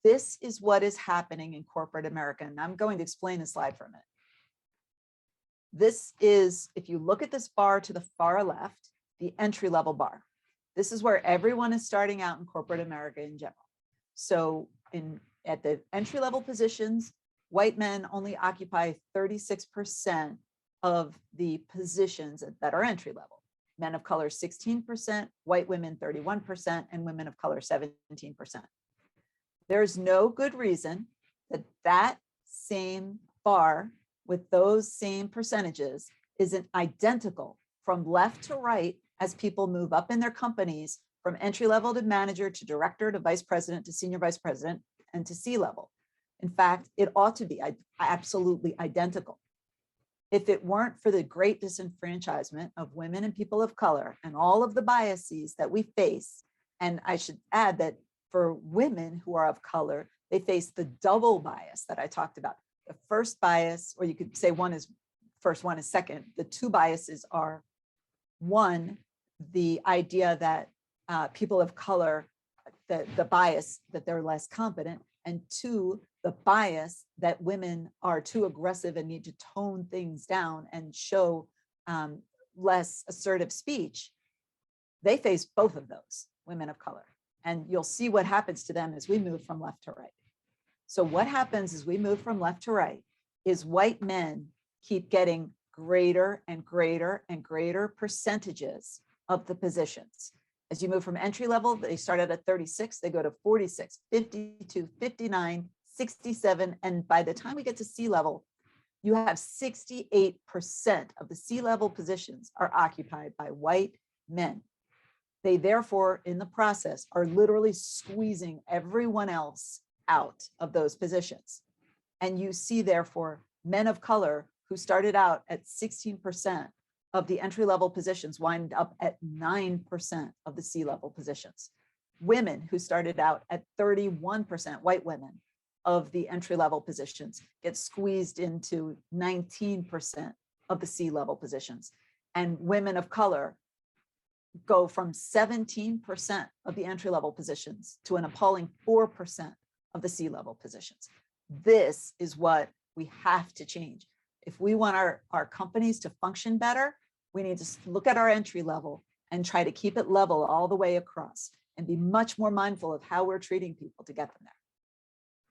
this is what is happening in corporate America. And I'm going to explain the slide for a minute. This is, if you look at this bar to the far left, the entry-level bar. This is where everyone is starting out in corporate America in general. So at the entry-level positions, white men only occupy 36% of the positions that are entry-level. Men of color 16%, white women 31%, and women of color 17%. There's no good reason that that same bar with those same percentages isn't identical from left to right as people move up in their companies from entry level to manager to director to vice president to senior vice president and to C-level. In fact, it ought to be absolutely identical. If it weren't for the great disenfranchisement of women and people of color and all of the biases that we face, and I should add that for women who are of color, they face the double bias that I talked about. The first bias, or you could say one is first, one is second. The two biases are, one, the idea that people of color, the bias that they're less competent, and two, the bias that women are too aggressive and need to tone things down and show less assertive speech. They face both of those, women of color. And you'll see what happens to them as we move from left to right. So what happens as we move from left to right is white men keep getting greater and greater and greater percentages of the positions. As you move from entry level, they start out at 36, they go to 46, 52, 59, 67. And by the time we get to C-level, you have 68% of the C-level positions are occupied by white men. They therefore, in the process, are literally squeezing everyone else out of those positions. And you see, therefore, men of color who started out at 16% of the entry-level positions wind up at 9% of the C-level positions. Women who started out at 31%, white women, of the entry-level positions get squeezed into 19% of the C-level positions. And women of color go from 17% of the entry-level positions to an appalling 4% of the C-level positions. This is what we have to change. If we want our companies to function better, we need to look at our entry level and try to keep it level all the way across and be much more mindful of how we're treating people to get them there.